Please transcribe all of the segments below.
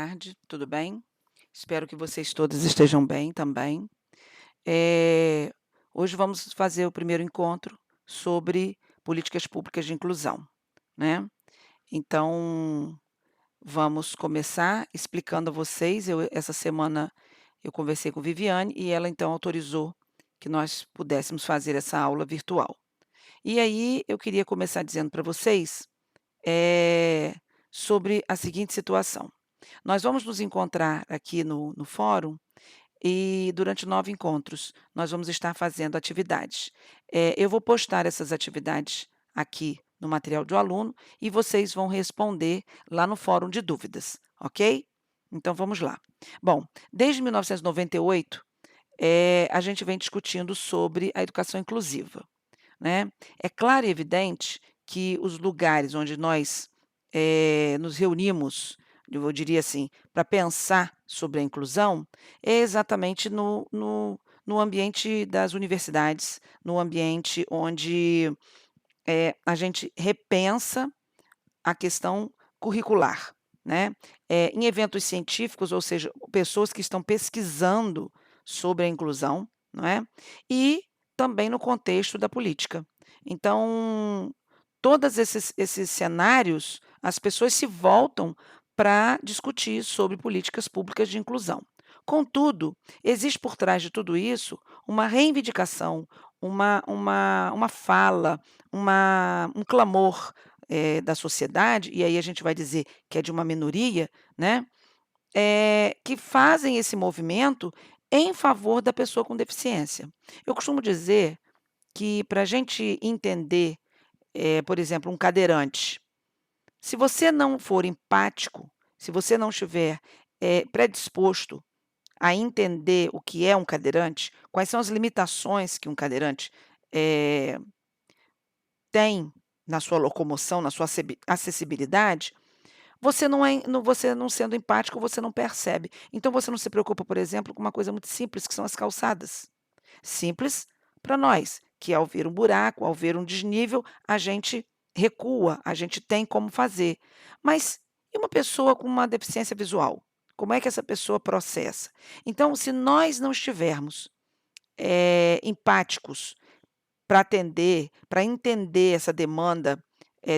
Tarde, tudo bem? Espero que vocês todos estejam bem também. Hoje vamos fazer o primeiro encontro sobre políticas públicas de inclusão, né. Então, vamos começar explicando a vocês, essa semana eu conversei com Viviane e ela então autorizou que nós pudéssemos fazer essa aula virtual. E aí eu queria começar dizendo para vocês, eh, sobre a seguinte situação: nós vamos nos encontrar aqui no fórum e durante 9 encontros nós vamos estar fazendo atividades. Eu vou postar essas atividades aqui no material do aluno e vocês vão responder lá no fórum de dúvidas, ok? Então vamos lá. Bom, desde 1998, a gente vem discutindo sobre a educação inclusiva, né. É claro e evidente que os lugares onde nós, nos reunimos, eu diria assim, para pensar sobre a inclusão, é exatamente no ambiente das universidades, no ambiente onde, a gente repensa a questão curricular, né. Em eventos científicos, ou seja, pessoas que estão pesquisando sobre a inclusão, não é, e também no contexto da política. Então, todos esses cenários, as pessoas se voltam para discutir sobre políticas públicas de inclusão. Contudo, existe por trás de tudo isso uma reivindicação, uma fala, um clamor da sociedade, e aí a gente vai dizer que é de uma minoria, né, que fazem esse movimento em favor da pessoa com deficiência. Eu costumo dizer que para a gente entender, por exemplo, um cadeirante, se você não for empático, se você não estiver, predisposto a entender o que é um cadeirante, quais são as limitações que um cadeirante, eh, tem na sua locomoção, na sua acessibilidade, você não sendo empático, você não percebe. Então você não se preocupa, por exemplo, com uma coisa muito simples, que são as calçadas. Simples para nós, que ao ver um buraco, ao ver um desnível, a gente recua, a gente tem como fazer. Mas e uma pessoa com uma deficiência visual? Como é que essa pessoa processa? Então, se nós não estivermos, empáticos para atender, para entender essa demanda,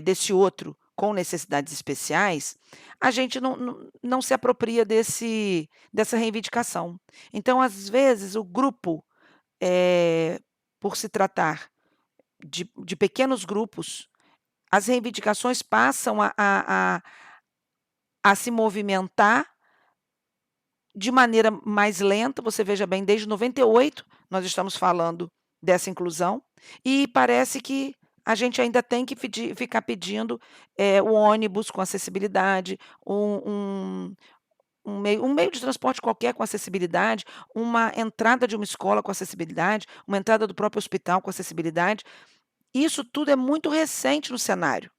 desse outro com necessidades especiais, a gente não se apropria dessa reivindicação. Então, às vezes, o grupo, por se tratar de pequenos grupos, as reivindicações passam a se movimentar de maneira mais lenta. Você veja bem, desde 98 nós estamos falando dessa inclusão, e parece que a gente ainda tem que ficar pedindo, o ônibus com acessibilidade, um meio de transporte qualquer com acessibilidade, uma entrada de uma escola com acessibilidade, uma entrada do próprio hospital com acessibilidade. Isso tudo é muito recente no cenário,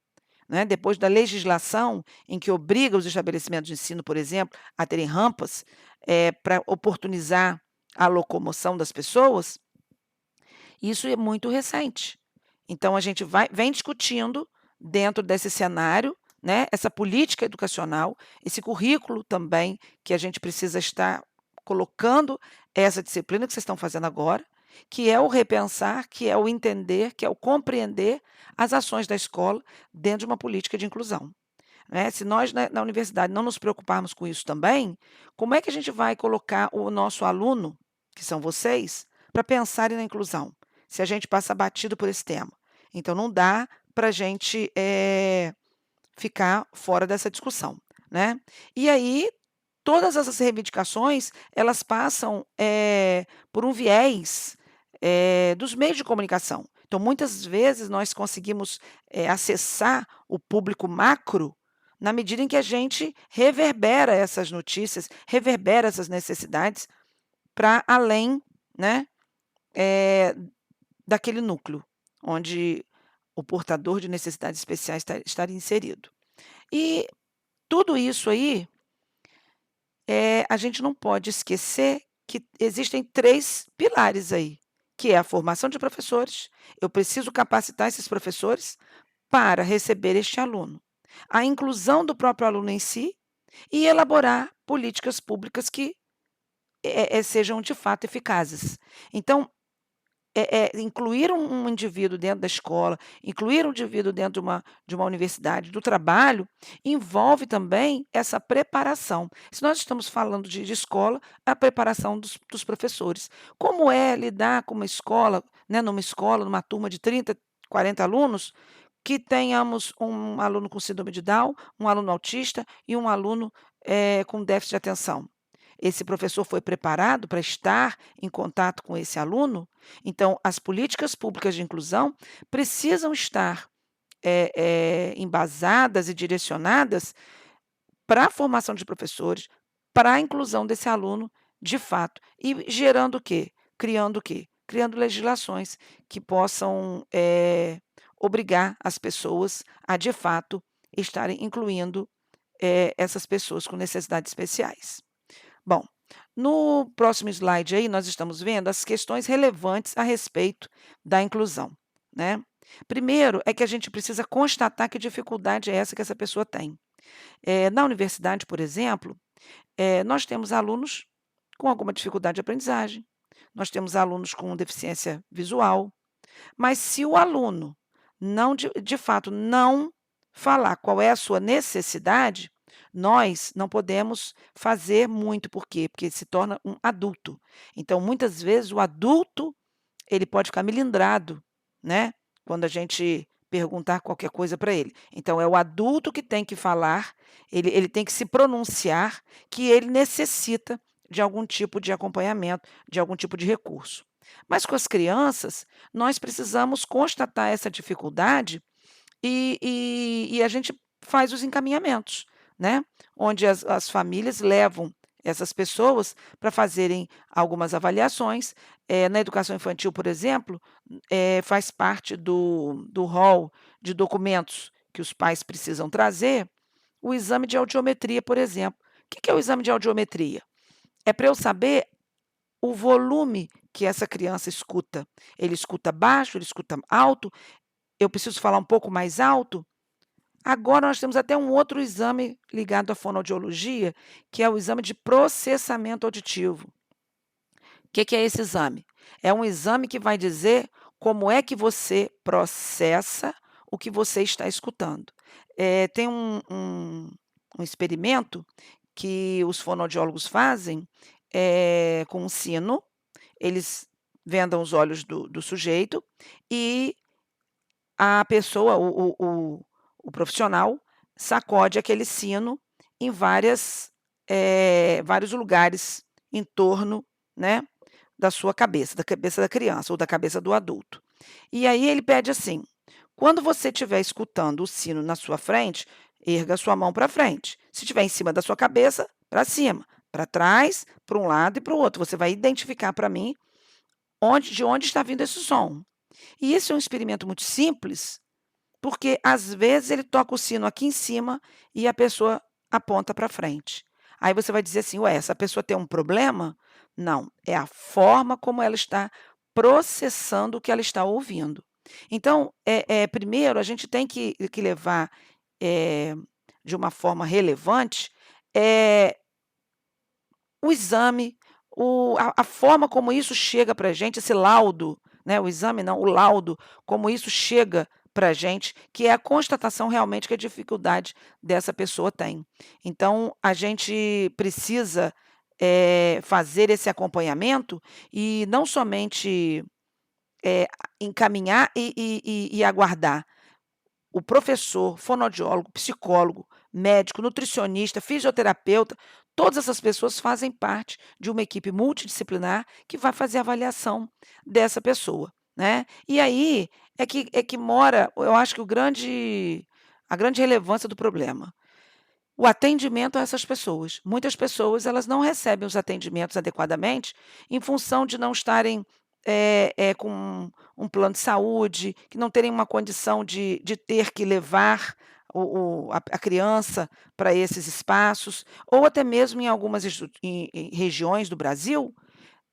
né, depois da legislação em que obriga os estabelecimentos de ensino, por exemplo, a terem rampas, pra oportunizar a locomoção das pessoas, isso é muito recente. Então a gente vem discutindo dentro desse cenário, né, essa política educacional, esse currículo também que a gente precisa estar colocando essa disciplina que vocês estão fazendo agora, que é o repensar, que é o entender, que é o compreender as ações da escola dentro de uma política de inclusão, né. Se nós na universidade não nos preocuparmos com isso também, como é que a gente vai colocar o nosso aluno, que são vocês, para pensarem na inclusão, se a gente passa batido por esse tema? Então não dá para a gente, ficar fora dessa discussão, né. E aí, todas essas reivindicações, elas passam, por um viés, dos meios de comunicação. Então, muitas vezes, nós conseguimos, acessar o público macro, na medida em que a gente reverbera essas notícias, reverbera essas necessidades para além, né, eh, daquele núcleo, onde o portador de necessidades especiais estaria inserido. E tudo isso aí, a gente não pode esquecer que existem 3 pilares aí, que é a formação de professores. Eu preciso capacitar esses professores para receber este aluno. A inclusão do próprio aluno em si, e elaborar políticas públicas que sejam de fato eficazes. Então, incluir um indivíduo dentro da escola, incluir um indivíduo dentro de uma universidade, do trabalho, envolve também essa preparação. Se nós estamos falando de escola, a preparação dos professores. Como é lidar com uma escola, né, numa turma de 30, 40 alunos, que tenhamos um aluno com síndrome de Down, um aluno autista e um aluno, com déficit de atenção. Esse professor foi preparado para estar em contato com esse aluno? Então, as políticas públicas de inclusão precisam estar, embasadas e direcionadas para a formação de professores, para a inclusão desse aluno de fato. E gerando o quê? Criando o quê? Criando legislações que possam, obrigar as pessoas a, de fato, estarem incluindo, essas pessoas com necessidades especiais. Bom, no próximo slide aí nós estamos vendo as questões relevantes a respeito da inclusão, né. Primeiro é que a gente precisa constatar que dificuldade é essa que essa pessoa tem. Na universidade, por exemplo, nós temos alunos com alguma dificuldade de aprendizagem, nós temos alunos com deficiência visual, mas se o aluno não de fato não falar qual é a sua necessidade, nós não podemos fazer muito, por quê? Porque se torna um adulto. Então, muitas vezes o adulto, ele pode ficar melindrado, né, quando a gente perguntar qualquer coisa para ele. Então é o adulto que tem que falar, ele tem que se pronunciar que ele necessita de algum tipo de acompanhamento, de algum tipo de recurso. Mas com as crianças, nós precisamos constatar essa dificuldade e a gente faz os encaminhamentos, né, onde as famílias levam essas pessoas para fazerem algumas avaliações. Na educação infantil, por exemplo, faz parte do rol de documentos que os pais precisam trazer, o exame de audiometria, por exemplo. O que que é o exame de audiometria? É para eu saber o volume que essa criança escuta. Ele escuta baixo, ele escuta alto, eu preciso falar um pouco mais alto? Agora nós temos até um outro exame ligado à fonoaudiologia, que é o exame de processamento auditivo. O que que é esse exame? É um exame que vai dizer como é que você processa o que você está escutando. Tem um experimento que os fonoaudiólogos fazem, com um sino, eles vendam os olhos do sujeito e a pessoa, o profissional, sacode aquele sino em vários lugares em torno, né, da cabeça da criança ou da cabeça do adulto. E aí ele pede assim: "Quando você estiver escutando o sino na sua frente, erga a sua mão para frente. Se estiver em cima da sua cabeça, para cima, para trás, para um lado e para o outro. Você vai identificar para mim de onde está vindo esse som". E esse é um experimento muito simples, porque às vezes ele toca o sino aqui em cima e a pessoa aponta para frente. Aí você vai dizer assim: "Ué, essa pessoa tem um problema?". Não, é a forma como ela está processando o que ela está ouvindo. Então, primeiro a gente tem que levar, eh, de uma forma relevante, eh, o exame, a forma como isso chega para a gente, esse laudo, né, o exame não, o laudo, como isso chega para a gente, que é a constatação realmente que a dificuldade dessa pessoa tem. Então, a gente precisa, fazer esse acompanhamento e não somente, encaminhar e aguardar. O professor, fonoaudiólogo, psicólogo, médico, nutricionista, fisioterapeuta, todas essas pessoas fazem parte de uma equipe multidisciplinar que vai fazer a avaliação dessa pessoa, né. E aí é que mora, eu acho que a grande relevância do problema. O atendimento a essas pessoas. Muitas pessoas, elas não recebem os atendimentos adequadamente, em função de não estarem, com um plano de saúde, que não terem uma condição de ter que levar a criança para esses espaços, ou até mesmo em algumas em regiões do Brasil,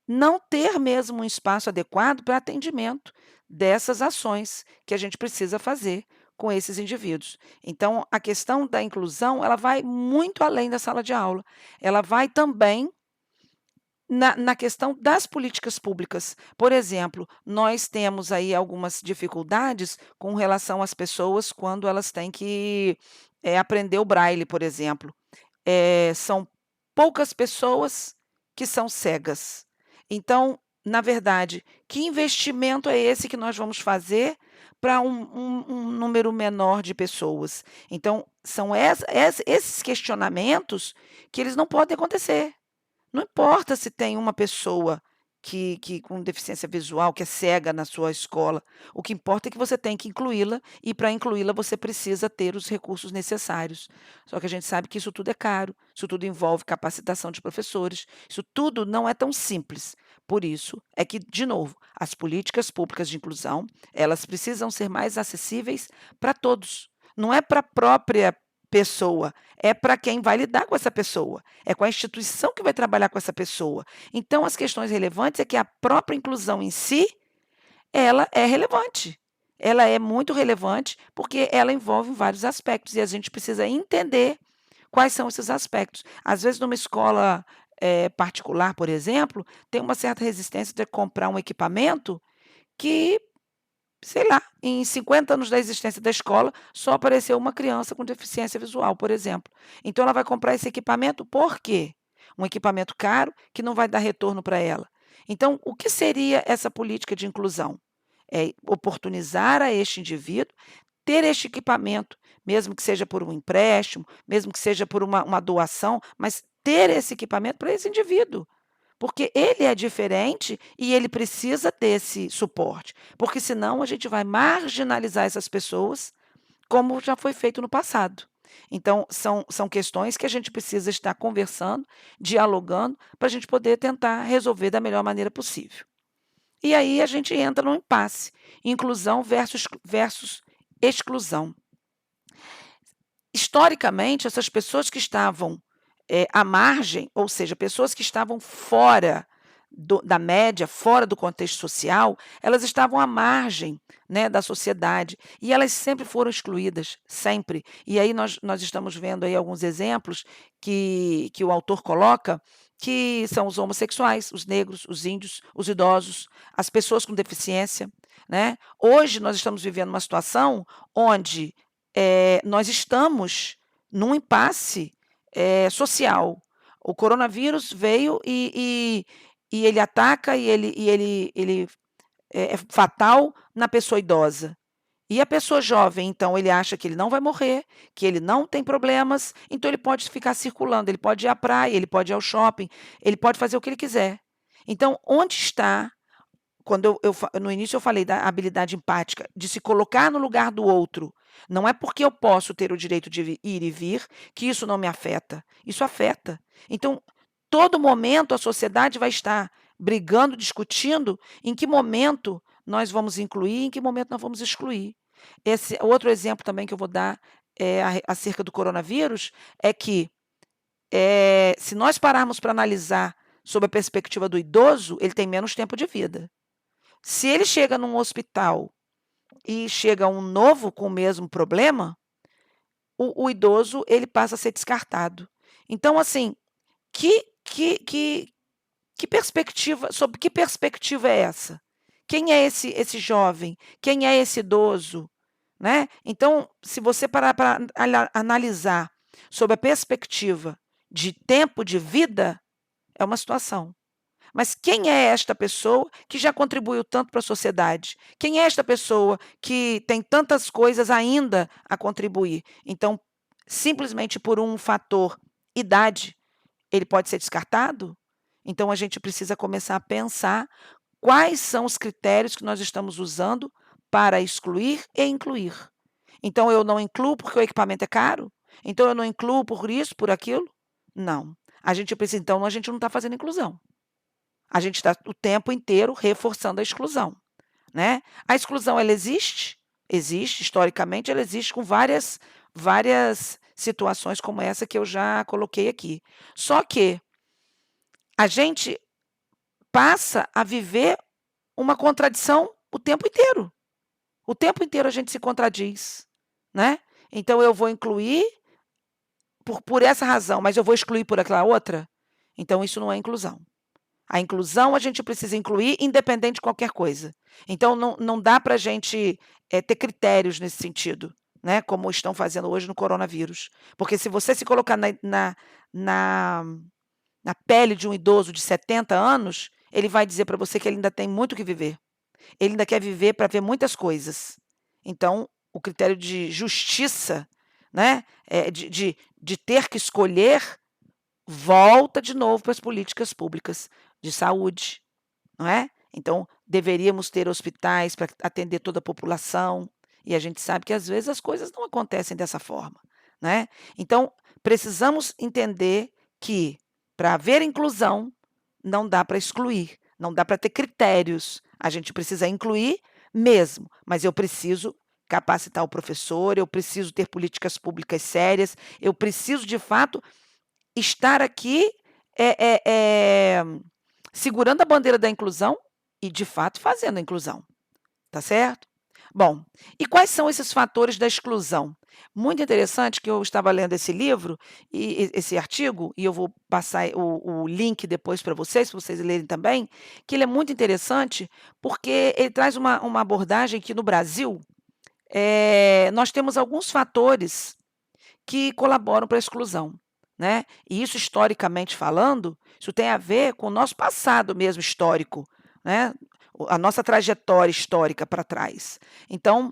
não ter mesmo um espaço adequado para atendimento dessas ações que a gente precisa fazer com esses indivíduos. Então, a questão da inclusão, ela vai muito além da sala de aula. Ela vai também na questão das políticas públicas. Por exemplo, nós temos aí algumas dificuldades com relação às pessoas quando elas têm que, aprender o braille, por exemplo. São poucas pessoas que são cegas. Então, na verdade, que investimento é esse que nós vamos fazer para um número menor de pessoas? Então, são esses questionamentos que eles não podem acontecer. Não importa se tem uma pessoa que com deficiência visual, que é cega na sua escola, o que importa é que você tem que incluí-la e para incluí-la você precisa ter os recursos necessários. Só que a gente sabe que isso tudo é caro, isso tudo envolve capacitação de professores, isso tudo não é tão simples. Por isso é que, de novo, as políticas públicas de inclusão, elas precisam ser mais acessíveis para todos. Não é para a própria pessoa, é para quem vai lidar com essa pessoa, é com a instituição que vai trabalhar com essa pessoa. Então, as questões relevantes é que a própria inclusão em si, ela é relevante. Ela é muito relevante, porque ela envolve vários aspectos e a gente precisa entender quais são esses aspectos. Às vezes, numa escola, particular, por exemplo, tem uma certa resistência de comprar um equipamento que, sei lá, em 50 anos da existência da escola, só apareceu uma criança com deficiência visual, por exemplo. Então ela vai comprar esse equipamento por quê? Um equipamento caro que não vai dar retorno para ela. Então, o que seria essa política de inclusão? É oportunizar a este indivíduo ter este equipamento, mesmo que seja por um empréstimo, mesmo que seja por uma doação, mas ter esse equipamento para esse indivíduo. Porque ele é diferente e ele precisa desse suporte, porque senão a gente vai marginalizar essas pessoas, como já foi feito no passado. Então, são questões que a gente precisa estar conversando, dialogando, para a gente poder tentar resolver da melhor maneira possível. E aí a gente entra no impasse, inclusão versus exclusão. Historicamente, essas pessoas que estavam, à margem, ou seja, pessoas que estavam fora da média, fora do contexto social, elas estavam à margem, né, da sociedade, e elas sempre foram excluídas, sempre. E aí nós estamos vendo aí alguns exemplos que o autor coloca, que são os homossexuais, os negros, os índios, os idosos, as pessoas com deficiência, né. Hoje nós estamos vivendo uma situação onde nós estamos num impasse, social. O coronavírus veio e ele ataca e ele é fatal na pessoa idosa. E a pessoa jovem, então, ele acha que ele não vai morrer, que ele não tem problemas, então ele pode ficar circulando, ele pode ir à praia, ele pode ir ao shopping, ele pode fazer o que ele quiser. Então, onde está quando no início eu falei da habilidade empática, de se colocar no lugar do outro. Não é porque eu posso ter o direito de ir e vir que isso não me afeta. Isso afeta. Então, todo momento a sociedade vai estar brigando, discutindo em que momento nós vamos incluir, em que momento nós vamos excluir. Esse outro exemplo também que eu vou dar acerca do coronavírus é que se nós pararmos para analisar sob a perspectiva do idoso, ele tem menos tempo de vida. Se ele chega num hospital e chega um novo com o mesmo problema, o idoso ele passa a ser descartado. Então, assim, que que que que perspectiva sob que perspectiva é essa? Quem é esse jovem? Quem é esse idoso? Né. Então, se você parar para analisar sob a perspectiva de tempo de vida, é uma situação. Mas quem é esta pessoa que já contribuiu tanto para a sociedade? Quem é esta pessoa que tem tantas coisas ainda a contribuir? Então, simplesmente por um fator idade, ele pode ser descartado? Então a gente precisa começar a pensar quais são os critérios que nós estamos usando para excluir e incluir. Então eu não incluo porque o equipamento é caro? Então eu não incluo por isso, por aquilo? Não. A gente precisa então a gente não está fazendo inclusão. A gente está o tempo inteiro reforçando a exclusão, né. A exclusão ela existe? Existe, historicamente ela existe com várias situações como essa que eu já coloquei aqui. Só que a gente passa a viver uma contradição o tempo inteiro. O tempo inteiro a gente se contradiz. né? Então eu vou incluir por essa razão, mas eu vou excluir por aquela outra? Então isso não é inclusão. A inclusão a gente precisa incluir independente de qualquer coisa. Então não dá para a gente ter critérios nesse sentido, né? Como estão fazendo hoje no coronavírus. Porque se você se colocar na, na pele de um idoso de 70 anos, ele vai dizer para você que ele ainda tem muito que viver. Ele ainda quer viver para ver muitas coisas. Então, o critério de justiça, né? De ter que escolher, volta de novo para as políticas públicas de saúde, não é? Então, deveríamos ter hospitais para atender toda a população, e a gente sabe que às vezes as coisas não acontecem dessa forma, né? Então, precisamos entender que para haver inclusão, não dá para excluir, não dá para ter critérios. A gente precisa incluir mesmo, mas eu preciso capacitar o professor, eu preciso ter políticas públicas sérias, eu preciso, de fato, estar aqui é, é, é, segurando a bandeira da inclusão e, de fato, fazendo a inclusão. Tá certo? Bom, e quais são esses fatores da exclusão? Muito interessante que eu estava lendo esse livro e esse artigo, e eu vou passar o link depois para vocês lerem também, que ele é muito interessante, porque ele traz uma abordagem que no Brasil, nós temos alguns fatores que colaboram para a exclusão, né? E isso, historicamente falando, isso tem a ver com o nosso passado mesmo histórico, né? A nossa trajetória histórica para trás. Então,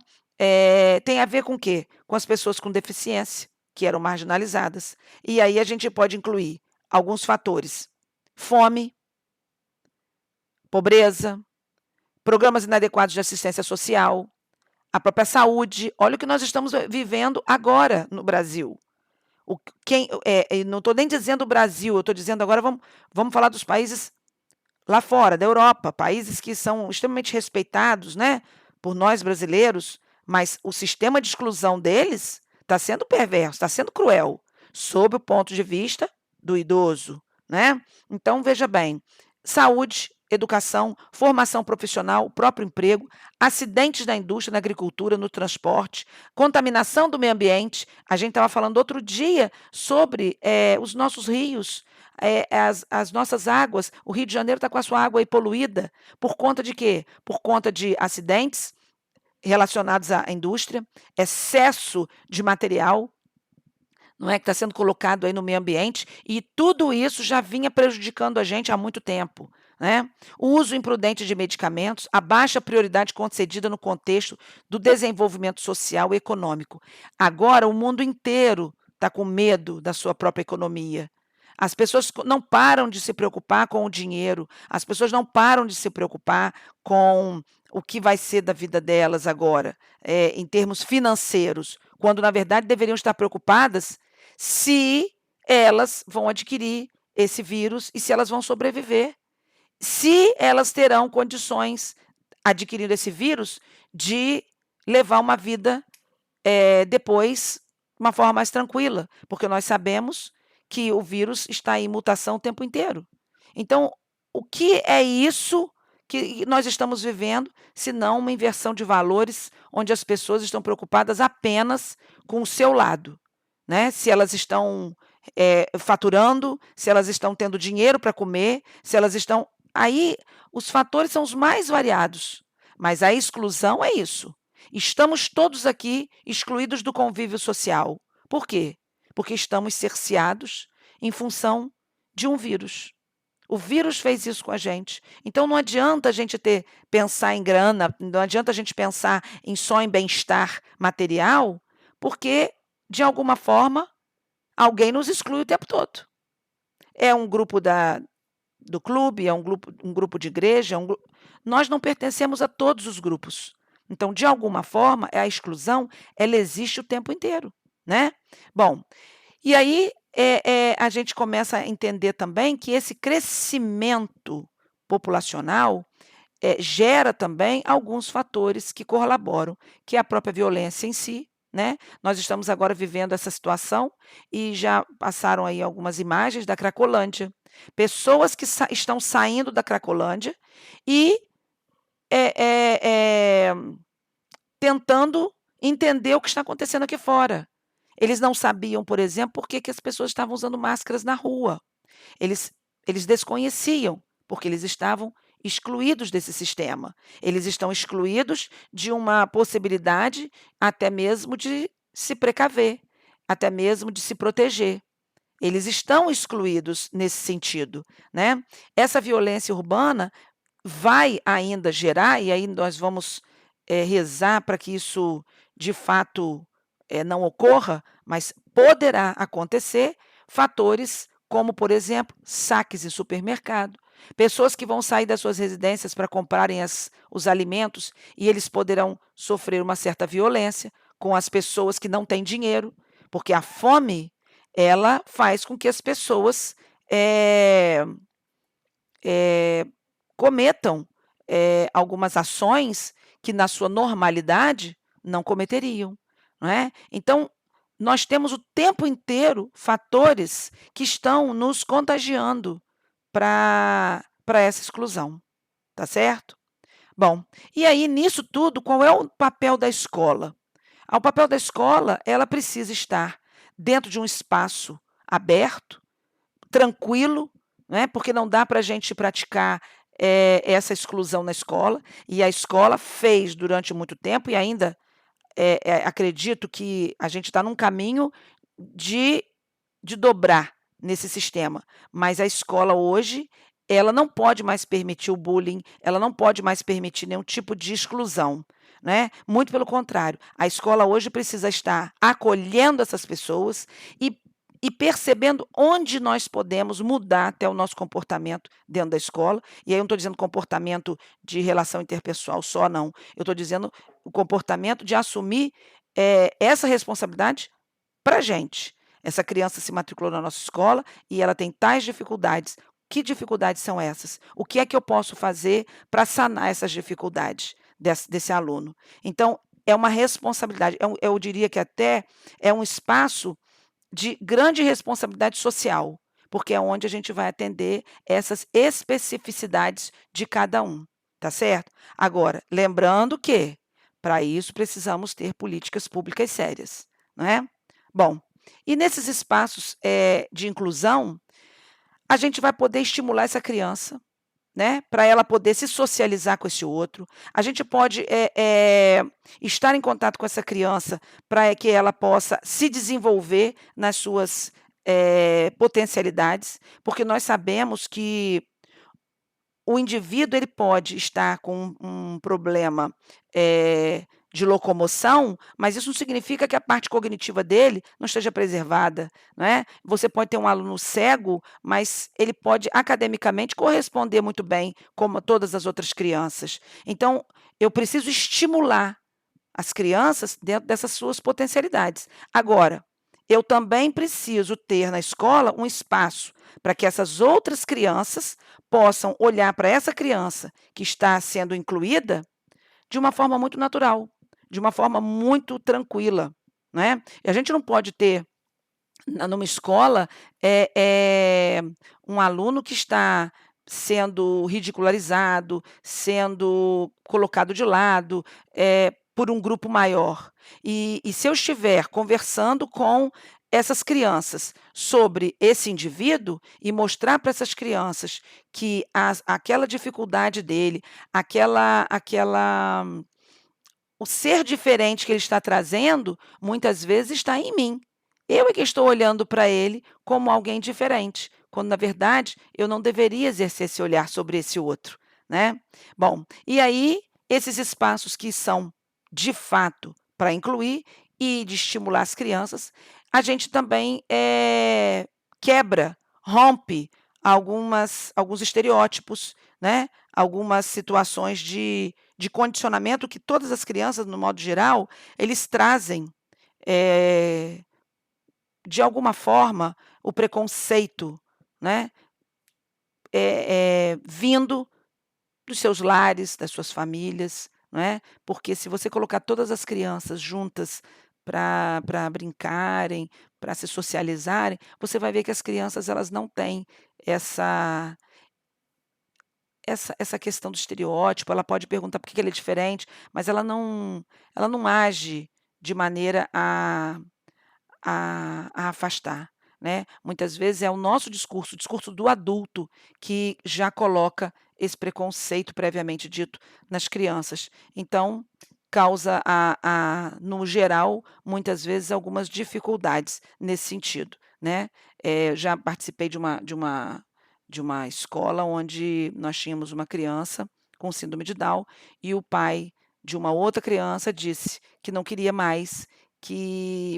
tem a ver com o quê? Com as pessoas com deficiência, que eram marginalizadas. E aí a gente pode incluir alguns fatores: fome, pobreza, programas inadequados de assistência social, a própria saúde. Olha o que nós estamos vivendo agora no Brasil. Não estou nem dizendo o Brasil, eu estou dizendo agora, vamos falar dos países lá fora, da Europa, países que são extremamente respeitados, né, por nós brasileiros, mas o sistema de exclusão deles está sendo perverso, está sendo cruel, sob o ponto de vista do idoso, né? Então, veja bem, saúde, educação, formação profissional, o próprio emprego, acidentes na indústria, na agricultura, no transporte, contaminação do meio ambiente. A gente estava falando outro dia sobre os nossos rios, as nossas águas. O Rio de Janeiro está com a sua água aí poluída. Por conta de quê? Por conta de acidentes relacionados à indústria, excesso de material, não é, que está sendo colocado aí no meio ambiente, e tudo isso já vinha prejudicando a gente há muito tempo, né? O uso imprudente de medicamentos, a baixa prioridade concedida no contexto do desenvolvimento social e econômico. Agora, o mundo inteiro está com medo da sua própria economia. As pessoas não param de se preocupar com o dinheiro, as pessoas não param de se preocupar com o que vai ser da vida delas agora, em termos financeiros, quando na verdade deveriam estar preocupadas se elas vão adquirir esse vírus e se elas vão sobreviver, se elas terão condições, adquirindo esse vírus, de levar uma vida depois, de uma forma mais tranquila, porque nós sabemos que o vírus está em mutação o tempo inteiro. Então, o que é isso que nós estamos vivendo, se não uma inversão de valores, onde as pessoas estão preocupadas apenas com o seu lado, né? Se elas estão faturando, se elas estão tendo dinheiro para comer, se elas estão. Aí os fatores são os mais variados, mas a exclusão é isso. Estamos todos aqui excluídos do convívio social. Por quê? Porque estamos cerceados em função de um vírus. O vírus fez isso com a gente. Então não adianta a gente pensar em grana, não adianta a gente pensar só em bem-estar material, porque, de alguma forma, alguém nos exclui o tempo todo. É um grupo do clube, é um grupo de igreja, nós não pertencemos a todos os grupos. Então, de alguma forma, a exclusão, ela existe o tempo inteiro, né? Bom, e aí a gente começa a entender também que esse crescimento populacional gera também alguns fatores que colaboram, que é a própria violência em si, né? Nós estamos agora vivendo essa situação e já passaram aí algumas imagens da Cracolândia. Pessoas que estão saindo da Cracolândia e tentando entender o que está acontecendo aqui fora. Eles não sabiam, por exemplo, por que as pessoas estavam usando máscaras na rua. Eles eles desconheciam, porque eles estavam excluídos desse sistema. Eles estão excluídos de uma possibilidade até mesmo de se precaver, até mesmo de se proteger. Eles estão excluídos nesse sentido, né. Essa violência urbana vai ainda gerar, e aí nós vamos, rezar para que isso de fato, não ocorra, mas poderá acontecer, fatores como, por exemplo, saques em supermercado, pessoas que vão sair das suas residências para comprarem os alimentos e eles poderão sofrer uma certa violência com as pessoas que não têm dinheiro, porque a fome, ela faz com que as pessoas, eh eh, cometam, algumas ações que na sua normalidade não cometeriam, não é. Então, nós temos o tempo inteiro fatores que estão nos contagiando para essa exclusão, tá certo? Bom, e aí nisso tudo qual é o papel da escola? O papel da escola, ela precisa estar dentro de um espaço aberto, tranquilo, né, porque não dá para a gente praticar, essa exclusão na escola, e a escola fez durante muito tempo e ainda, acredito que a gente está num caminho de dobrar nesse sistema, mas a escola hoje, ela não pode mais permitir o bullying, ela não pode mais permitir nenhum tipo de exclusão, né, muito pelo contrário, a escola hoje precisa estar acolhendo essas pessoas e percebendo onde nós podemos mudar até o nosso comportamento dentro da escola, e aí eu não estou dizendo comportamento de relação interpessoal só não, eu estou dizendo o comportamento de assumir, essa responsabilidade pra gente. Essa criança se matriculou na nossa escola e ela tem tais dificuldades. Que dificuldades são essas? O que é que eu posso fazer para sanar essas dificuldades desse aluno? Então, é uma responsabilidade, eu diria que até é um espaço de grande responsabilidade social, porque é onde a gente vai atender essas especificidades de cada um, tá certo? Agora, lembrando que, para isso, precisamos ter políticas públicas sérias, não é? Bom, e nesses espaços, de inclusão, a gente vai poder estimular essa criança, né, para ela poder se socializar com esse outro. A gente pode, estar em contato com essa criança para que ela possa se desenvolver nas suas, potencialidades, porque nós sabemos que o indivíduo ele pode estar com um problema, de locomoção, mas isso não significa que a parte cognitiva dele não esteja preservada, né. Você pode ter um aluno cego, mas ele pode academicamente corresponder muito bem, como todas as outras crianças. Então, eu preciso estimular as crianças dentro dessas suas potencialidades. Agora, eu também preciso ter na escola um espaço para que essas outras crianças possam olhar para essa criança que está sendo incluída de uma forma muito natural, de uma forma muito tranquila, né. E a gente não pode ter numa escola, um aluno que está sendo ridicularizado, sendo colocado de lado, por um grupo maior. E se eu estiver conversando com essas crianças sobre esse indivíduo e mostrar para essas crianças que aquela dificuldade dele, aquela o ser diferente que ele está trazendo, muitas vezes está em mim. Eu é que estou olhando para ele como alguém diferente, quando na verdade eu não deveria exercer esse olhar sobre esse outro, né. Bom, e aí esses espaços que são de fato para incluir e de estimular as crianças, a gente também, quebra, rompe alguns estereótipos, né, algumas situações de condicionamento que todas as crianças, no modo geral, eles trazem, eh, de alguma forma, o preconceito, né, vindo dos seus lares, das suas famílias, não é, porque se você colocar todas as crianças juntas para brincarem, para se socializarem, você vai ver que as crianças elas não têm essa essa questão do estereótipo, ela pode perguntar por que que ele é diferente, mas ela não age, de maneira a afastar, né. Muitas vezes é o nosso discurso, o discurso do adulto, que já coloca esse preconceito previamente dito nas crianças. Então, causa no geral, muitas vezes, algumas dificuldades nesse sentido, né. Já participei de uma escola onde nós tínhamos uma criança com síndrome de Down, e o pai de uma outra criança disse que não queria mais que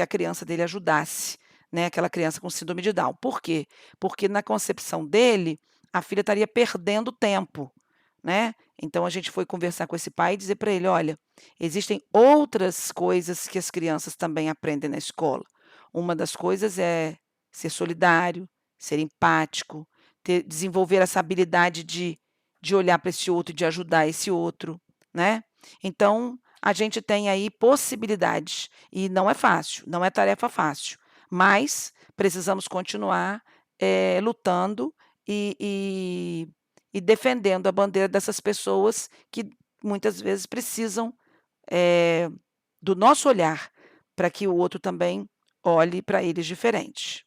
a criança dele ajudasse, né, aquela criança com síndrome de Down. Por quê? Porque na concepção dele, a filha estaria perdendo tempo, né. Então a gente foi conversar com esse pai e dizer para ele: "Olha, existem outras coisas que as crianças também aprendem na escola. Uma das coisas é ser solidário, ser empático, desenvolver essa habilidade de olhar para esse outro e de ajudar esse outro", né. Então, a gente tem aí possibilidades, e não é fácil, não é tarefa fácil, mas precisamos continuar, lutando e e e defendendo a bandeira dessas pessoas que muitas vezes precisam, eh, do nosso olhar, para que o outro também olhe para eles diferente.